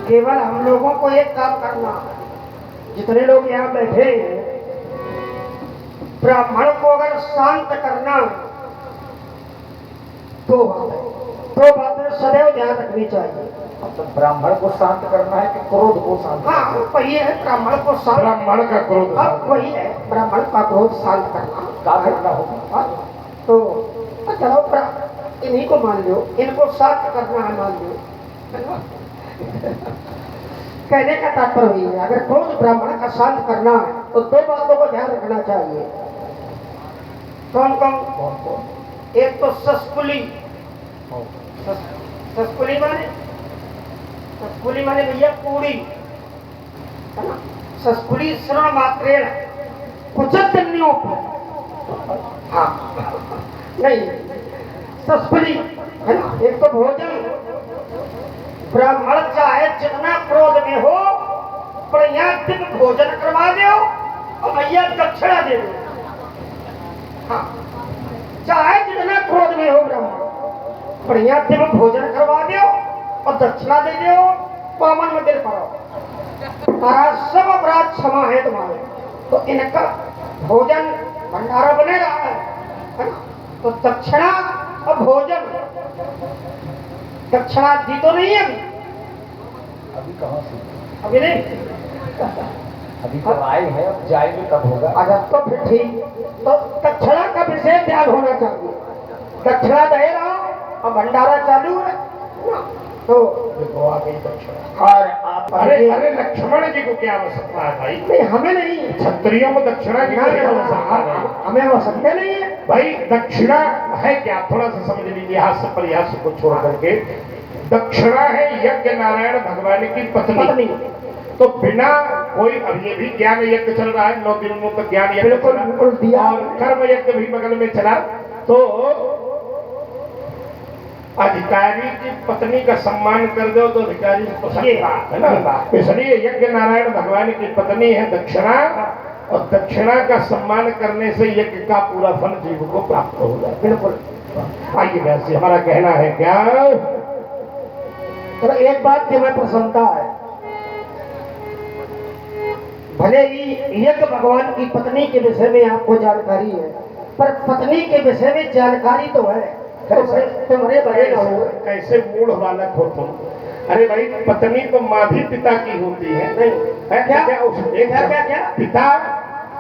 केवल हम लोगों को एक काम करना, जितने लोग यहाँ बैठे हैं, ब्राह्मण को अगर शांत करना तो बातें सदैव ध्यान रखनी चाहिए। तो ब्राह्मण को शांत करना है कि क्रोध को शांत? हाँ, वही है ब्राह्मण को शांत, ब्राह्मण का क्रोध, वही है ब्राह्मण का क्रोध शांत करना। क्या करना होगा? तो चलो इन्हीं को मान लो, इनको शांत करना है, मान लो। कहने का तात्पर्य वही है, अगर क्रोध ब्राह्मण का शांत करना है तो दो बातों को ध्यान रखना चाहिए। कौन कौन? एक तो सस्कुली। सस्कुली माने भैया पूरी, है ना? सस्कुली श्रवण मात्रेण कुचतन्यों पर, हाँ नहीं सस्कुली है ना। एक तो भोजन, ब्राह्मण चाहे जितना क्रोध में हो पर यहाँ दिन भोजन करवा दो और भैया दक्षिणा दे दो। हाँ, चाहे जितना क्रोध में हो ब्राह्मण, पर यहाँ दिन भोजन करवा दो और दक्षिणा दे दो, पावन मंदिर पड़ो, तारा सब अपराध क्षमा है तुम्हारे। तो इनका भोजन भंडारा बने रहा है ना। तो दक्षिणा और भोजन, दक्षिणा दी तो नहीं है अभी कहाँ से? अभी नहीं, अभी तो आए हैं, अब जाएंगे तब होगा। अगर तो फिर ठीक, तो दक्षिणा का विशेष ध्यान होना चाहिए। दक्षिणा दे रहा और भंडारा चालू है ना, तो आ गई दक्षिणा। और आप अरे लक्ष्मण जी को क्या आवश्यकता है भाई? नहीं, हमें नहीं, क्षत्रियों को दक्षिणा की क्या आवश्यकता है? हमें आवश्यकता नहीं है भाई दक्षिणा है क्या, थोड़ा सा समझ लीजिए, हास्य परिहास को छोड़ करके। दक्षिणा है यज्ञ नारायण भगवान की पत्नी। तो बिना कोई, अब ये भी ज्ञान यज्ञ चल रहा है, 9 दिनों तक ज्ञान यज्ञ बिल्कुल दिया, और कर्म यज्ञ भी बगल में चला। तो अधिकारी की पत्नी का सम्मान कर दो तो अधिकारी को पसंद है ना। इसलिए यज्ञ नारायण भगवान की पत्नी है दक्षिणा, और दक्षिणा का सम्मान करने से यज्ञ का पूरा फल जीव को प्राप्त हो जाए। बिल्कुल। आइए वैसे हमारा कहना है क्या, तो एक बात की मैं प्रसन्नता है, भले ही यज्ञ भगवान की पत्नी के विषय में आपको जानकारी है, पर पत्नी के विषय में जानकारी तो है, तुम्हारे बड़े ना हो। कैसे मूढ़ बालक हो तुम। अरे भाई पत्नी तो माँ भी पिता की होती है, नहीं है क्या क्या? पिता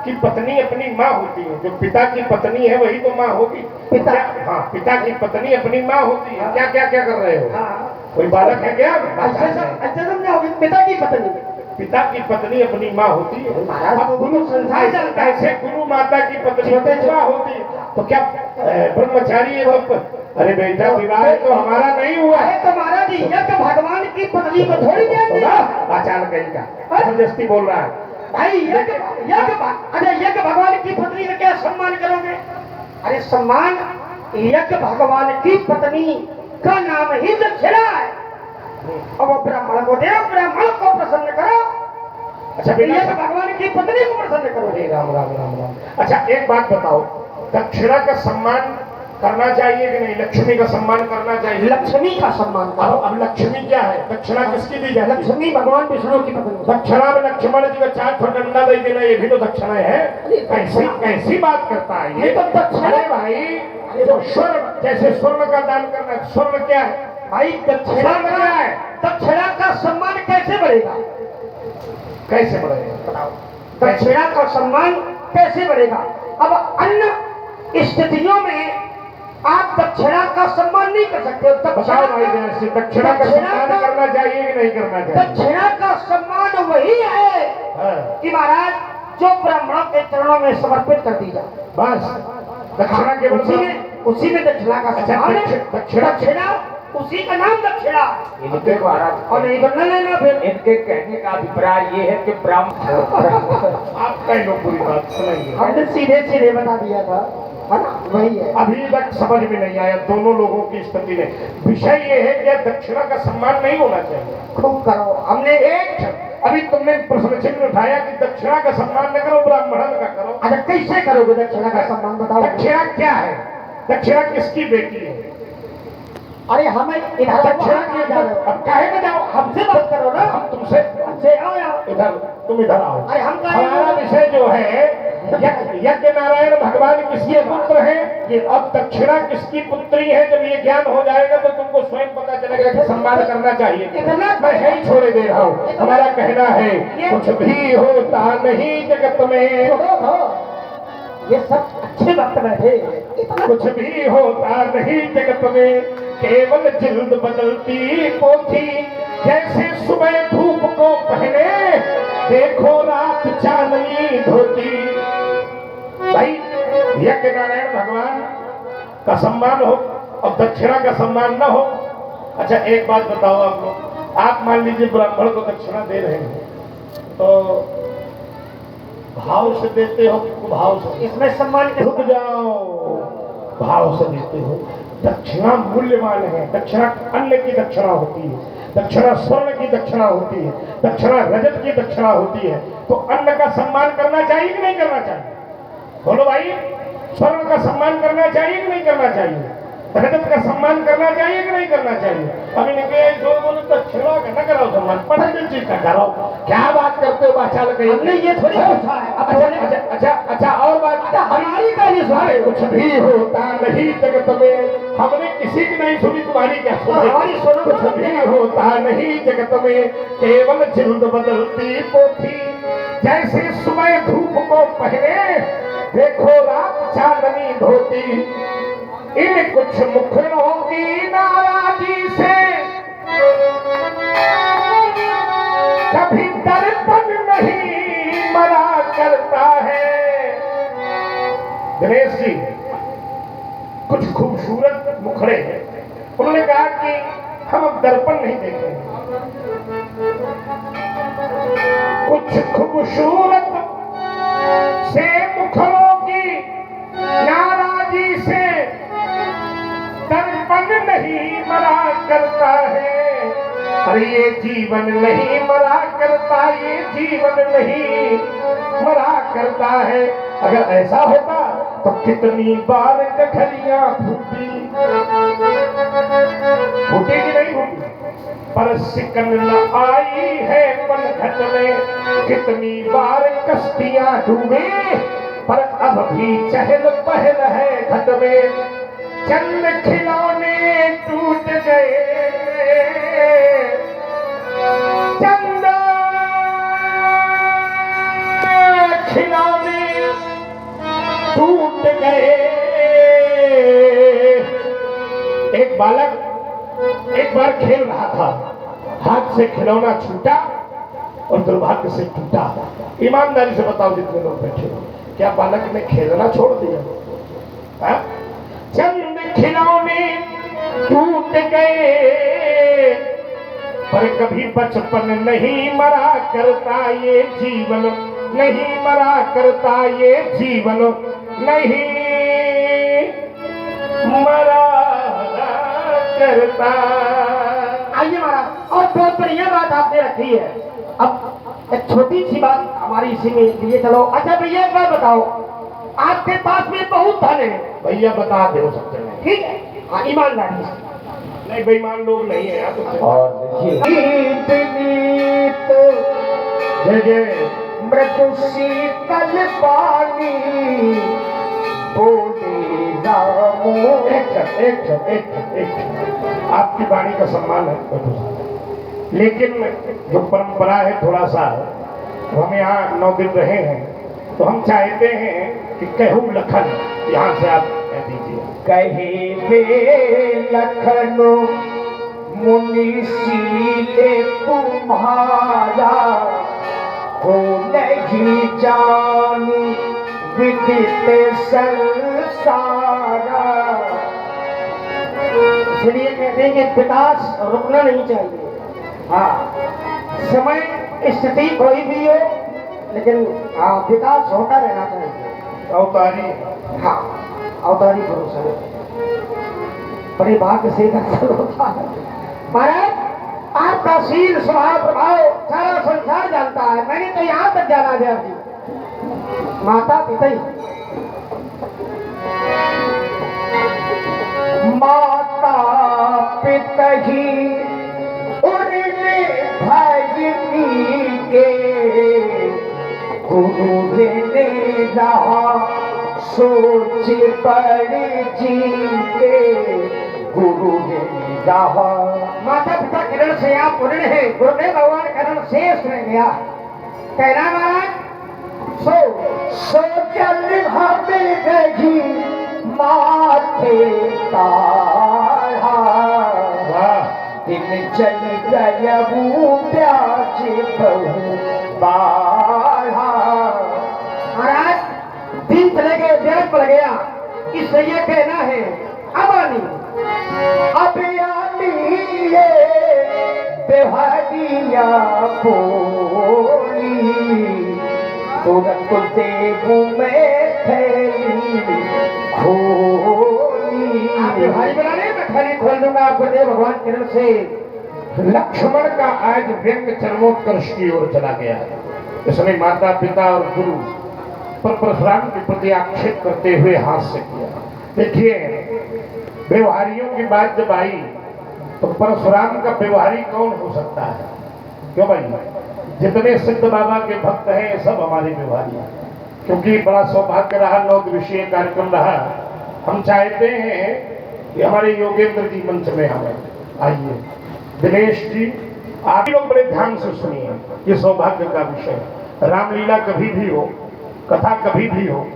की पत्नी अपनी माँ होती है, जो पिता की पत्नी है वही तो माँ होगी। पिता, हाँ, पिता की पत्नी अपनी माँ होती है। क्या क्या क्या कर रहे हो? हाँ, कोई बालक है क्या? अच्छा समझाओगे, पिता की पत्नी, पिता की पत्नी अपनी माँ होती है। महाराज गुरु संसार चलता है, ऐसे गुरु माता की पत्नी अपनी माँ होती है, तो क्या ब्रह्मचारी है? अरे बेटा विवाह तो हमारा नहीं हुआ है। तो महाराज यज्ञ भगवान की पत्नी को थोड़ी देते हैं। आचार कहीं का जबरदस्ती बोल रहा है भाई। यज्ञ भगवान की पत्नी का क्या सम्मान करोगे? अरे सम्मान, यज्ञ भगवान की पत्नी का नाम ही दक्षिणा है, और वो ब्राह्मण को दे, ब्राह्मण को प्रसन्न करो। अच्छा, यज्ञ भगवान की पत्नी को प्रसन्न करो। राम राम राम राम। अच्छा एक बात बताओ, दक्षिणा का सम्मान करना चाहिए कि नहीं? लक्ष्मी का सम्मान करना चाहिए। लक्ष्मी का सम्मान करो। अब लक्ष्मी क्या है? दक्षिणा किसकी दी जाती है? लक्ष्मी भगवान विष्णु की पत्नी। दक्षिणा में लक्ष्मण जी का 4 फट अंडा दे देना, ये भी तो दक्षिणा है। कैसी कैसी बात करता है ये? तो दक्षिणा अरे भाई, तो स्वर्ण, जैसे स्वर्ण का दान करना, स्वर्ण क्या है भाई? दक्षिणा क्या है? दक्षिणा का सम्मान कैसे बढ़ेगा? कैसे बढ़ेगा बताओ, दक्षिणा का सम्मान कैसे बढ़ेगा? अब अन्य स्थितियों में आप दक्षिणा का सम्मान नहीं कर सकते। बताओ भाई, जैसे दक्षिणा का सम्मान करना चाहिए कि नहीं करना चाहिए? दक्षिणा का सम्मान वही है कि महाराज जो ब्राह्मणों के चरणों में समर्पित कर दी जाए, बस दक्षिणा के उसी में दक्षिणा का सम्मान है। दक्षिणा उसी का नाम दक्षिणा। इनके द्वारा और नहीं करना लेना। फिर इनके कहने का अभिप्राय ये है कि ब्राह्मण आप कह लो पूरी बात सुनेंगे। हमने सीधे सीधे बता दिया था, है ना? वही है। अभी तक समझ में नहीं आया दोनों लोगों की स्थिति में। विषय ये है कि दक्षिणा का सम्मान नहीं होना चाहिए। खूब करो। हमने अभी तुमने प्रश्न चिन्ह उठाया कि दक्षिणा का सम्मान न करो, ब्राह्मण का करो। अच्छा, कैसे करोगे दक्षिणा का सम्मान? बताओ। दक्षिणा क्या है? दक्षिणा किसकी बेटी है? अरे हमें दक्षिणा की अब काहे में जाओ, हमसे बात करो ना। तुम इधर आओ। अरे हम कहाँ हमारा विषय जो है यज्ञ नारायण भगवान किसके पुत्र हैं और दक्षिणा किसकी पुत्री है। जब ये ज्ञान हो जाएगा तो तुमको स्वयं पता चलेगा कि सम्मान करना चाहिए। मैं है ही छोड़े दे रहा हूँ। हमारा कहना है कुछ भी होता नहीं जगत में, ये सब अच्छे वक्त बैठे, कुछ भी होता नहीं जगत में, केवल जिल्द बदलती पोथी, जैसे सुबह धूप को पहने देखो रात चांदनी धोती। भाई यज्ञ नारायण भगवान का सम्मान हो और दक्षिणा का सम्मान न हो। अच्छा एक बात बताओ आप लोग, आप मान लीजिए ब्राह्मण को दक्षिणा दे रहे हैं तो भाव से देते हो कि कुभाव से? इसमें सम्मान के रुक जाओ, भाव से देते हो। दक्षिणा मूल्यवान है। दक्षिणा अन्न की दक्षिणा होती है, दक्षिणा स्वर्ण की दक्षिणा होती है, दक्षिणा रजत की दक्षिणा होती है। तो अन्न का सम्मान करना चाहिए कि नहीं करना चाहिए? बोलो भाई, स्वर्ण का सम्मान करना चाहिए कि नहीं करना चाहिए? रजत का सम्मान करना चाहिए कि नहीं करना चाहिए? अभी निकले बोले दक्षिणा का न कराओ सम्मान, पंडित जी का करो। क्या बात करते हो बाचाल? हमने ये थोड़ी पूछा है। अच्छा और बात, हमारी कहानी सुनाए। कुछ भी होता नहीं जगत में, हमने किसी की नहीं सुनी, तुम्हारी क्या सुनी? हमारी सुनो। कुछ भी होता नहीं जगत में, केवल जिल्द बदलती पोथी, जैसे सुबह धूप को पहने देखो रात चांदनी धोती। इन कुछ मुखरों की नाराजी से कभी दर्पण नहीं मरा करता है। दिनेश जी कुछ खूबसूरत मुखड़े हैं, उन्होंने कहा कि हम अब दर्पण नहीं देखेंगे। कुछ खूबसूरत से मुखरों की नाराजी से दर्पण नहीं मरा करता है। अरे ये जीवन नहीं मरा करता, ये जीवन नहीं मरा करता है। अगर ऐसा होता तो कितनी बार गठरियां फूटी, फूटी कि नहीं फूटी? पर सिकन न आई है पनघट में, कितनी बार कश्तियां डूबी, पर अब भी चहल पहल है घट में। चंद खिलौने टूट गए, चंद खिलौने टूट गए। एक बालक एक बार खेल रहा था, हाथ से खिलौना छूटा और दुर्भाग्य से टूटा। ईमानदारी से बताओ जितने लोग बैठे हो, क्या बालक ने खेलना छोड़ दिया? हा? चंद खिलौने टूट गए, पर कभी बचपन नहीं मरा करता, ये जीवन नहीं मरा करता, ये जीवन नहीं मरा करता। आइए महाराज, और बहुत बढ़िया बात आपने रखी है। अब एक छोटी सी बात हमारी इसी में लिए चलो। अच्छा भैया एक बात बताओ, आपके पास में बहुत धन है। भैया बता दे सकते हैं, ठीक है? हाँ ईमानदारी से। नहीं बेईमान लोग नहीं है यार। और देखिए जय जय मृदु शीतल पानी बोले रामो। एक आपकी वाणी का सम्मान है, लेकिन जो परंपरा है थोड़ा सा, हम यहाँ 9 दिन रहे हैं तो हम चाहते हैं कि कहूँ लखन यहाँ से आप कह दीजिए। कहे वे लखनो मुनि सीले तुम्हारा, हो नहीं जानी विदित संसारा। इसलिए कहते हैं कि विकास रुकना नहीं चाहिए। हाँ, समय स्थिति कोई भी हो, लेकिन हाँ विकास होता रहना चाहिए। अवतारी हाँ, अवतारी पुरुष है, बड़े भाग्य से दर्शन होता है। महाराज आपका शील स्वभाव प्रभाव सारा संसार जानता है। मैंने तो यहाँ तक जाना है जी, माता पिता ही, माता पिता ही उनने भजनी के गुरु ने रहा सोच पड़ जीते, गुरु ने रहा। माता पिता किरण से आप पूर्ण है, गुरुदेव भगवान करण शेष रह गया। कहना महाराज सो चल हमें गही माथे तारा, दिन चल गया वो प्याज बहु बाढ़ा। महाराज दिन चले गए, ब्याज पड़ गया, इससे ये कहना है अब आनी ये बेहारिया बोली, तुरंत देवू में थैली खोली। आप भाई बनाने मैं खाली खोल दूंगा आपको देव भगवान किरण से। लक्ष्मण का आज व्यंग चरमोत्कर्ष की ओर चला गया, इसने माता पिता और गुरु पर परशुराम के प्रति आक्षेप करते हुए हास्य किया। देखिए व्यवहारियों की बात जब आई तो परशुराम का व्यवहारी कौन हो सकता है? क्यों भाई, जितने सिद्ध बाबा के भक्त हैं ये सब हमारे व्यवहारी हैं, क्योंकि बड़ा सौभाग्य रहा, 9 दिवसीय कार्यक्रम रहा। हम चाहते हैं कि हमारे योगेंद्र जी मंच में हमें आइए। दिनेश जी आप लोग बड़े ध्यान से सुनिए, ये सौभाग्य का विषय। रामलीला कभी भी हो, कथा कभी भी हो,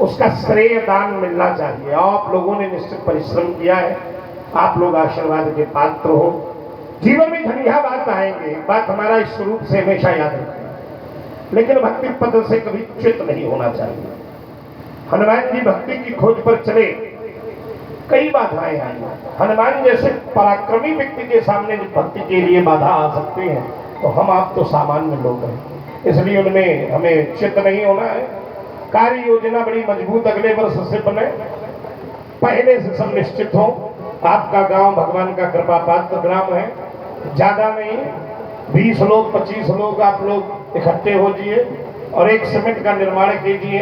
उसका श्रेय दान मिलना चाहिए। आप लोगों ने निश्चित परिश्रम किया है, आप लोग आशीर्वाद के पात्र हो। जीवन में धनिया बात आएंगे, बात हमारा इस स्वरूप से हमेशा याद रखें, लेकिन भक्ति पद से कभी च्युत नहीं होना चाहिए। हनुमान जी भक्ति की खोज पर चले, कई बाधाएं आई। हनुमान जैसे पराक्रमी व्यक्ति के सामने भक्ति के लिए बाधा आ सकती है, तो हम आप तो सामान्य लोग हैं, इसलिए उनमें हमें च्युत नहीं होना है। कार्य योजना बड़ी मजबूत अगले वर्ष से बने, पहले से सब निश्चित हो। आपका गांव भगवान का कृपा पात्र ग्राम है, ज्यादा नहीं, 20 लोग 25 लोग आप लोग इकट्ठे हो जाइए और एक सीमेंट का निर्माण कीजिए।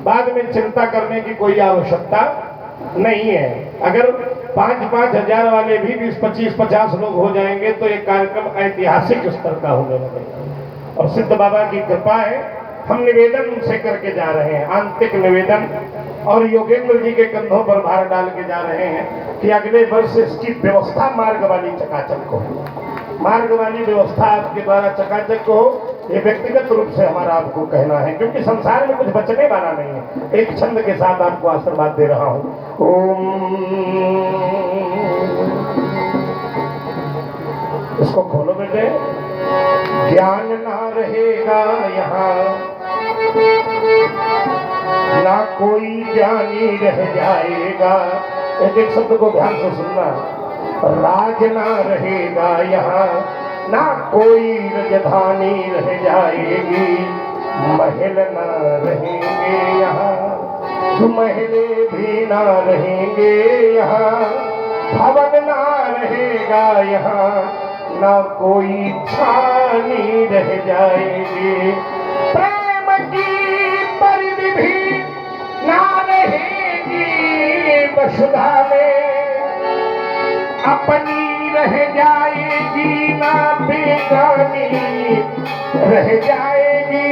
बाद में चिंता करने की कोई आवश्यकता नहीं है। अगर 5-5 हजार वाले भी 20-25-50 लोग हो जाएंगे तो एक कार्यक्रम ऐतिहासिक स्तर का होने लगेगा। और सिद्ध बाबा की कृपा है, हम निवेदन उनसे करके जा रहे हैं, आंतरिक निवेदन, और योगेंद्र जी के कंधों पर भार डाल के जा रहे हैं कि अगले वर्ष इसकी व्यवस्था मार्ग वाली चकाचक हो, मार्ग वाली व्यवस्था आपके द्वारा चकाचक हो। ये व्यक्तिगत रूप से हमारा आपको कहना है, क्योंकि संसार में कुछ बचने वाला नहीं है। एक छंद के साथ आपको आशीर्वाद दे रहा हूं। ओम, इसको खोलो बेटे। ज्ञान ना रहेगा यहाँ, ना कोई ज्ञानी रह जाएगा। एक शब्द को ध्यान से सुनना। राज ना रहेगा यहाँ, ना कोई राजधानी रह जाएगी। महल ना रहेंगे यहाँ, महले भी ना रहेंगे यहाँ। भवन ना रहेगा यहाँ, ना कोई छानी रह जाएगी। प्रेम की परिधि भी ना रहेगी वसुधा में, अपनी रह जाएगी ना बेगानी रह जाएगी।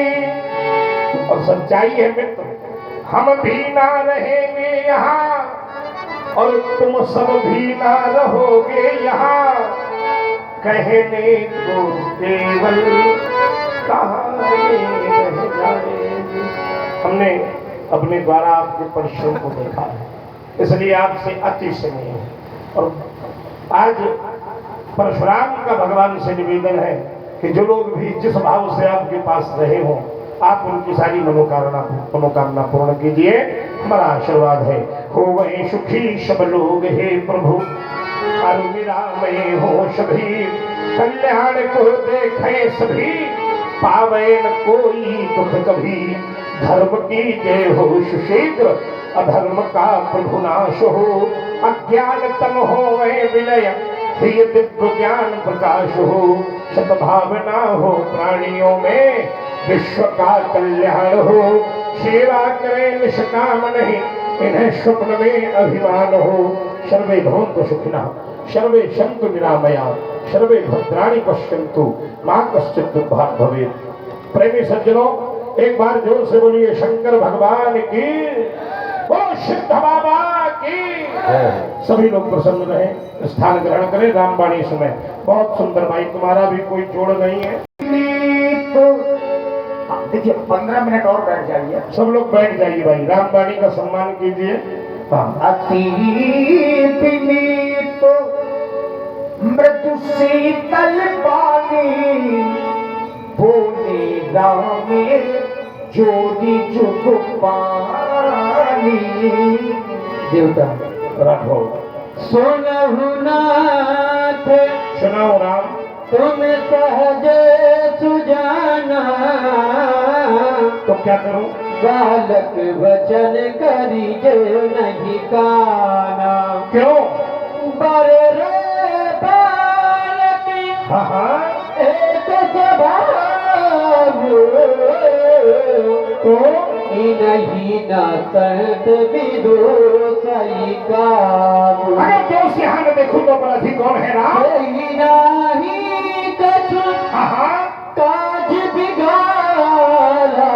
और सच्चाई है मित्र, हम भी ना रहेंगे यहाँ और तुम सब भी ना रहोगे यहाँ। कहने को केवल कहानी रह जाएगी। हमने अपने द्वारा आपके परिश्रम को देखा है, इसलिए आपसे अति स्नेह है। और आज परशुराम का भगवान से निवेदन है कि जो लोग भी जिस भाव से आपके पास रहे हों, आप उनकी सारी मनोकामना पूर्ण कीजिए। हमारा आशीर्वाद है। हो वही सुखी सब लोग हे प्रभु, अरुनिरामय हो सभी। कल्याण को देखे सभी, पावे न कोई दुख कभी। धर्म की जय हो सुशीघ्र, अधर्म का प्रभु नाश हो। अज्ञान तम हो विलय, प्रिय दिव्य ज्ञान प्रकाश हो। सद्भावना हो प्राणियों में, विश्व का कल्याण हो। सेवा करें निष्काम नहीं, इन्हें स्वप्न में अभिमान हो। सर्वे भवन्तु सुखिनः, सर्वे सन्तु निरामया, सर्वे भद्राणि पश्यन्तु, मां कश्चित् दुर्भाग् भवेत्। प्रेमी सज्जनों, एक बार जोर से बोलिए शंकर भगवान की, ओ सिद्ध बाबा की। सभी लोग प्रसन्न रहे, स्थान ग्रहण करें, रामवाणी सुने। बहुत सुंदर भाई, तुम्हारा भी कोई जोड़ नहीं है। देखिए 15 मिनट और बैठ जाइए। सब लोग बैठ जाइए भाई, रामवाणी का सम्मान कीजिए। अति विनीत मृदु शीतल पानी बोले रामे जोड़ी जुग पानी। देवता राघव सुनहु नाथ सुनाओ राम। तुम सहज सुजाना, तो क्या करूं? बालक वचन करी जो नहीं काना। क्यों? बड़े रे बालक हाँ एक स्वभाव, तो नहीं ना संत विदुष काम। अगर दोस्त यहाँ न देखूं तो अपराधी कौन है राम? नहीं कछु हाँ काज बिगाड़ा,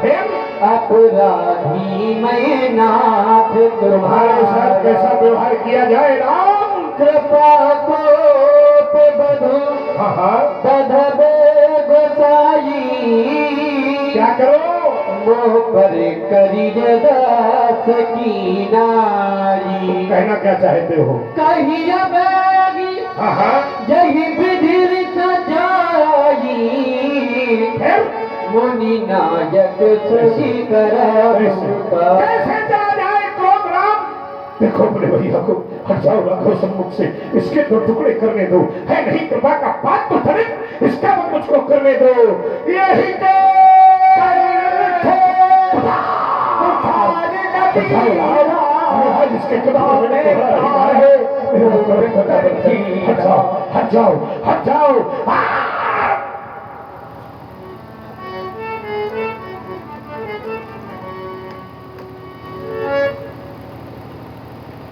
फिर अपराधी मैं नाथ तुम्हारे साथ कैसा व्यवहार किया जाए राम? कृपा को बधु हाँ बधबे गोसाई, क्या करो? मोह पर करी दास की नारी। कहना क्या चाहते हो? कही बैगी हाँ जही विधिर सजाई, फिर मुनि नायक सही कैसे चला जाए क्रोध राम? देखो अपने भैया को, हट जाओ, रखो सम्मुख से, इसके दो टुकड़े करने दो। है नहीं कृपा का बात तो धरे, इसका वो मुझको करने दो। यही तो इसके हट जाओ हट जाओ।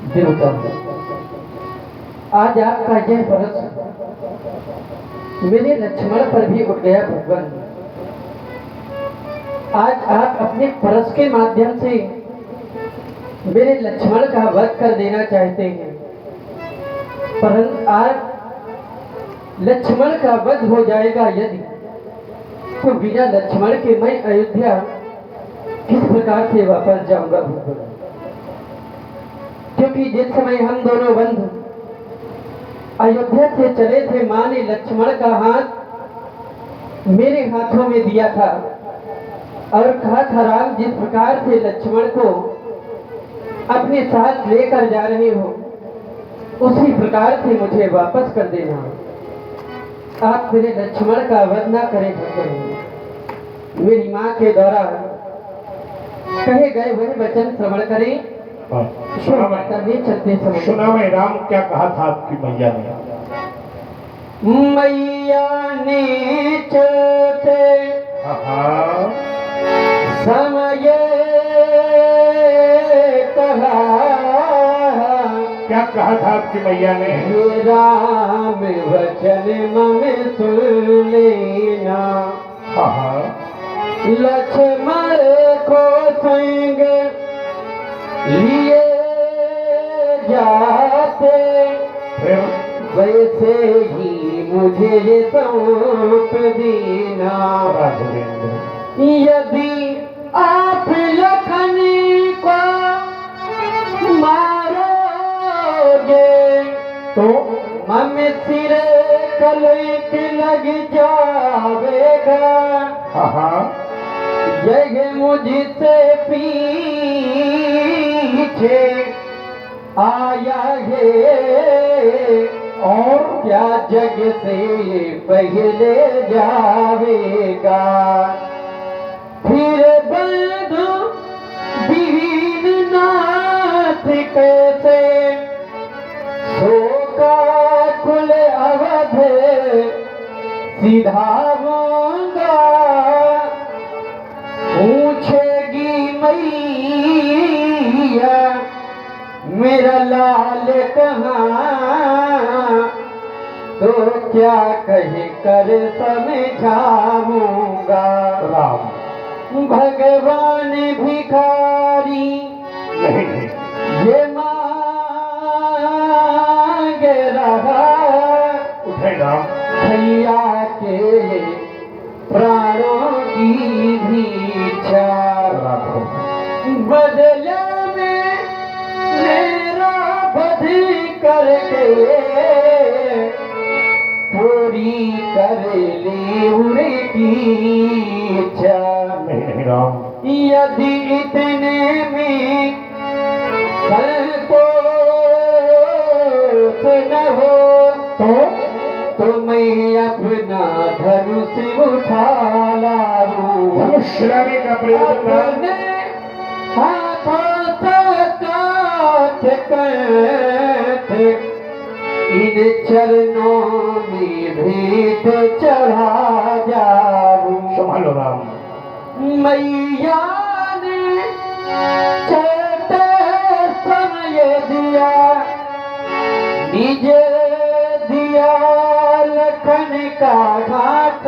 देवता आज आपका यह बरस मेरे लक्ष्मण पर भी उठ गया भगवान। आज आप अपने परस के माध्यम से मेरे लक्ष्मण का वध कर देना चाहते हैं, परंतु आज लक्ष्मण का वध हो जाएगा यदि, तो बिना लक्ष्मण के मैं अयोध्या किस प्रकार से वापस जाऊंगा भगवान? क्योंकि जिस समय हम दोनों बंधु अयोध्या से चले थे, माँ ने लक्ष्मण का हाथ मेरे हाथों में दिया था और कहा था राम जिस प्रकार से लक्ष्मण को अपने साथ लेकर जा रहे हो उसी प्रकार से मुझे वापस कर देना। आप मेरे लक्ष्मण का वध न करें भगवान। मेरी माँ के द्वारा कहे गए वही वचन श्रवण करें। सुना मैं राम क्या कहा था आपकी मैया ने? मैया ने चलते समय कहा, क्या कहा था आपकी मैया ने? राम वचन मम सुन लेना, लक्ष्मण को संग लिए जाते, वैसे ही मुझे सौंप देना। यदि आप लखन को मारोगे तो मम सिर कलंक लग जावेगा। यह मुझसे पीछे आया है और क्या जग से पहले जावेगा। फिर बंधु दीन नाथ कैसे शोका कुल अवध सिधाऊंगा। पूछेगी मैया मेरा लाल कहाँ, तो क्या कह कर समझाऊंगा। राम भगवान भिखारी नहीं नहीं ये मांग रहा, उठे राम भैया के प्राणों की भी इच्छा। राघव बदले में मेरा वध करके पूरी कर ली उनकी इच्छा। नहीं नहीं राम यदि इतने में संतोष न हो तो मैं अपना धनुष उठा लाऊं। धनुष लाने का प्रयोजन राम अपने हाथों से काट कर इन चरणों में भीत चढ़ा जाऊं। संभालो राम मैया ने चलते समय दिया, निजे दिया लखन का घाट।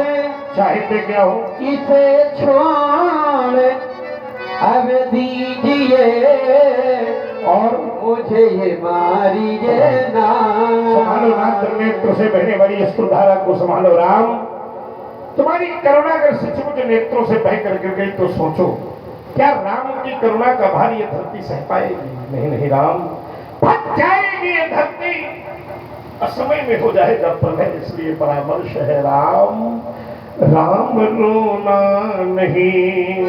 चाहते क्या हो इसे छोड़ अब दीजिए और मुझे ये मारिए ना। संभालो राम नेत्र से बहने वाली अश्रुधारा को संभालो राम। तुम्हारी करुणा अगर सचमुच नेत्रों से बह कर गिर गई तो सोचो क्या राम की करुणा का भार ये धरती सह पाएगी। नहीं नहीं राम फट जाएगी ये धरती, असमय में हो जाएगा प्रलय। इसलिए परामर्श है राम राम रोना नहीं,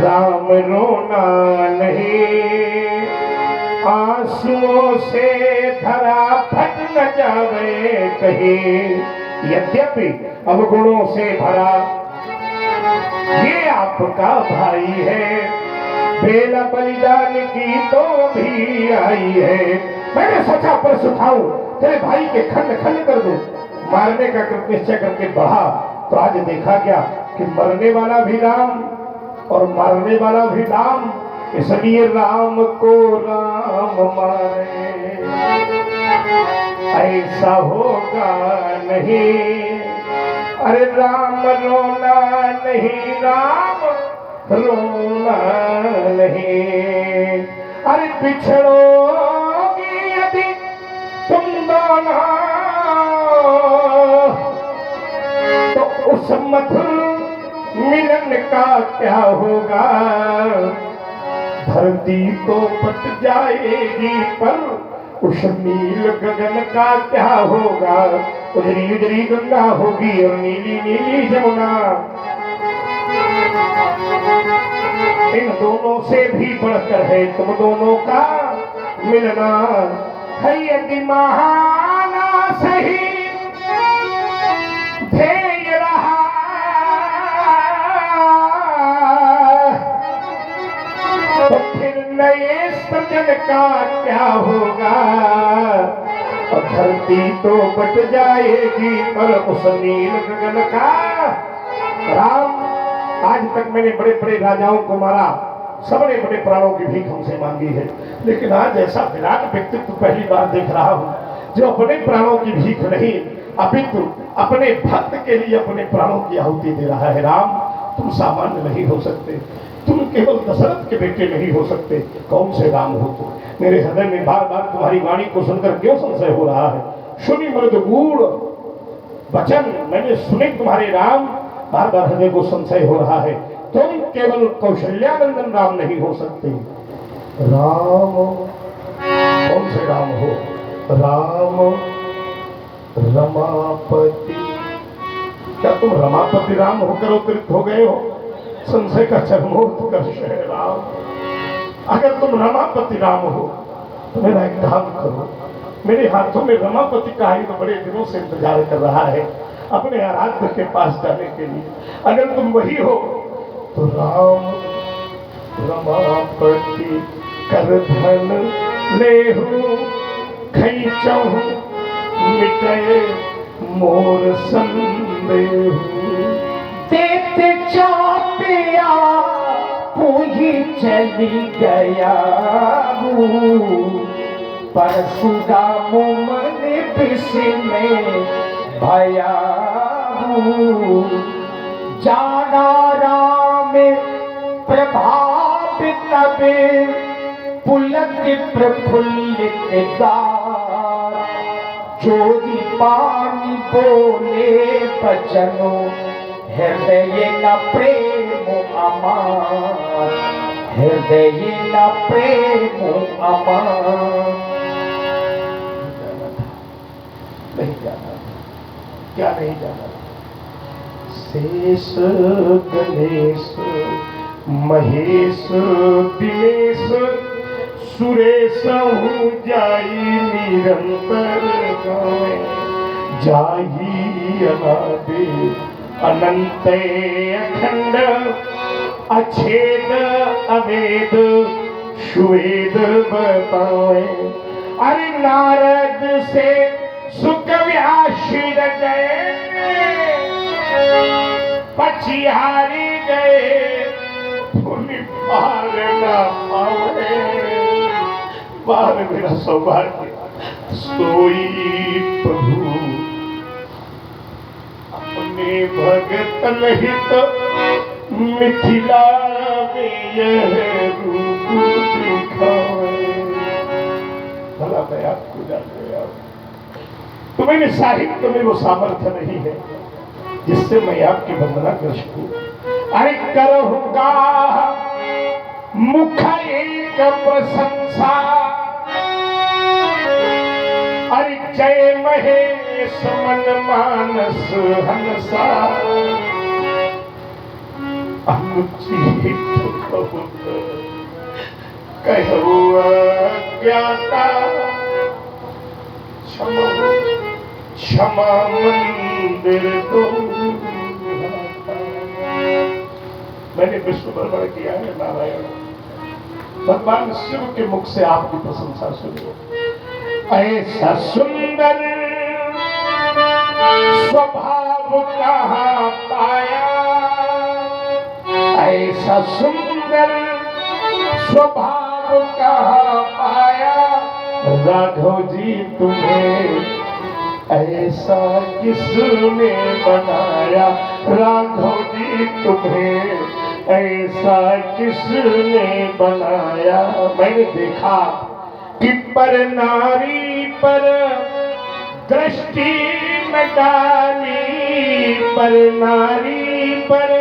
राम रोना नहीं, आंसुओं से धरा फट न जावे कहीं। यद्यपि अवगुणों से भरा ये आपका भाई है, बेला बलिदान की तो भी आई है। मैंने सोचा परस उठाऊं तेरे भाई के खंड खंड कर दूं, मारने का कृत निश्चय करके बढ़ा तो आज देखा क्या कि मरने वाला भी राम और मारने वाला भी राम। इसलिए राम को राम मारे ऐसा होगा नहीं। अरे राम रोना नहीं, राम रोना नहीं। अरे पिछड़ोगी यदि तुम दोनों तो उस मधुर मिलन का क्या होगा। धरती तो पट जाएगी पर उस नील गगन का क्या होगा। उजरी उजरी गंगा होगी और नीली नीली जमुना। इन दोनों से भी बढ़कर है तुम दोनों का मिलना। है यदि महाना सही ध्येय रहा तो फिर नए सृजन का क्या होगा। और धरती तो बट जाएगी पर उस नील गगन का। राम आज तक मैंने बड़े बड़े राजाओं को मारा, सबने बड़े प्राणों की भीख हमसे मांगी है, लेकिन आज ऐसा विराट व्यक्तित्व पहली बार देख रहा हूँ जो अपने प्राणों की भीख नहीं अपितु अपने भक्त के लिए अपने प्राणों की आहुति दे रहा है। राम तुम सामान्य नहीं हो सकते, तुम केवल दशरथ के बेटे नहीं हो सकते। कौन से राम हो तुम। मेरे हृदय में बार बार तुम्हारी वाणी को सुनकर क्यों संशय हो रहा है। सुनी मृद गूढ़ वचन मैंने सुने तुम्हारे राम, बार बार हृदय को संशय हो रहा है। तुम केवल कौशल्यानंदन राम नहीं हो सकते। राम कौन से राम हो। राम रमापति, क्या तुम रमापति राम होकर अवतरित हो गए हो। संशय का चरमोत्कर्ष है राम। अगर तुम रमापति राम हो तो मेरा एक काम करो, मेरे हाथों में रमापति का आयुध बड़े दिनों से इंतजार कर रहा है अपने आराध्य के पास जाने के लिए। अगर तुम वही हो तो राम रमापति कर धन लेहु खैचहु मिटे मोर संदेहु। देते चापिया पूही चली गया परशुराम मन विष में भया हूँ, जाना राम प्रभावित तबे पुलक प्रफुल्लित गार, चोरी पानी बोले बचनो हृदय न प्रेम अमार, हृदय न प्रेम अमार। नहीं जाना, क्या नहीं जाना? शेष गणेश महेश दिनेश सुरेश हूँ जाई निरंतर गावे, जाही अनादि अनंत अखंड अछेद अवेद सुवेद बतावे। अरे नारद से सुख व्याशीर गए, पछिहारी गए, उन्हीं पार न पावे। पार मेरा सौभाग्य सोई प्रभु अपने भगत हित मिथिला में यह रूप दिखाए। भला मैं आपको जान गया, तो मेरे साहित्य में वो सामर्थ्य नहीं है जिससे मैं आपकी वंदना कर सकूं। अरे करूंगा मुख एक प्रशंसा, अरे जय महेश मन मानस हंसा, अनुचित बहुत कहो अज्ञाता, क्षमा मंदिर दो। मैंने विश्व भ्रमण किया है नारायण, भगवान शिव के मुख से आपकी प्रशंसा सुनिए। ऐसा सुंदर स्वभाव कहाँ पाया, ऐसा सुंदर स्वभाव कहाँ पाया, राघव जी तुम्हें ऐसा किसने बनाया, राघव जी तुम्हें ऐसा किसने बनाया। मैंने देखा कि पर नारी पर दृष्टि न डाली, पर नारी पर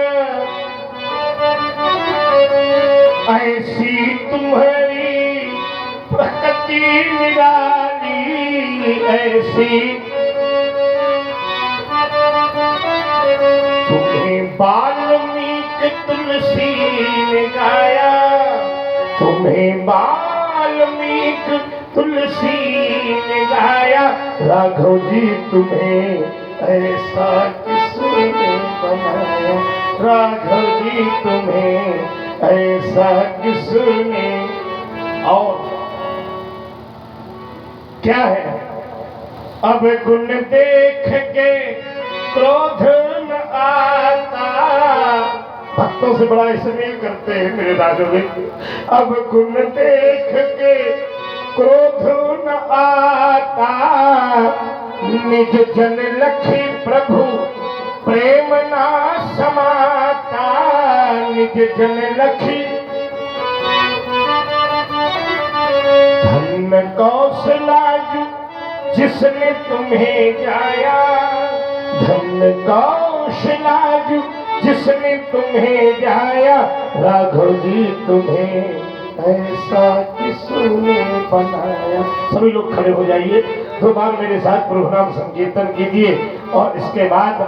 ऐसी तुम्हारी प्रकृति निराली, ऐसी तुम्हें वाल्मीकि तुलसी ने गाया, तुम्हें वाल्मीकि तुलसी ने गाया, राघव जी तुम्हें ऐसा किसने बनाया, राघव जी तुम्हें ऐसा किसने। और क्या है? अब गुण देख के क्रोध न आता, भक्तों से बड़ा स्नेह करते हैं मेरे राघव जी। अब गुण देख के क्रोध न आता, निज जन लखी प्रभु प्रेम ना समाता, निज जन लखी धन कौशलाजु जिसने तुम्हें जाया, धन कौशलाजु जिसने तुम्हें जाया, राघव जी तुम्हें ऐसा किसने बनाया। सभी लोग खड़े हो जाइए, 2 बार मेरे साथ प्रभु नाम संकीर्तन कीजिए और इसके बाद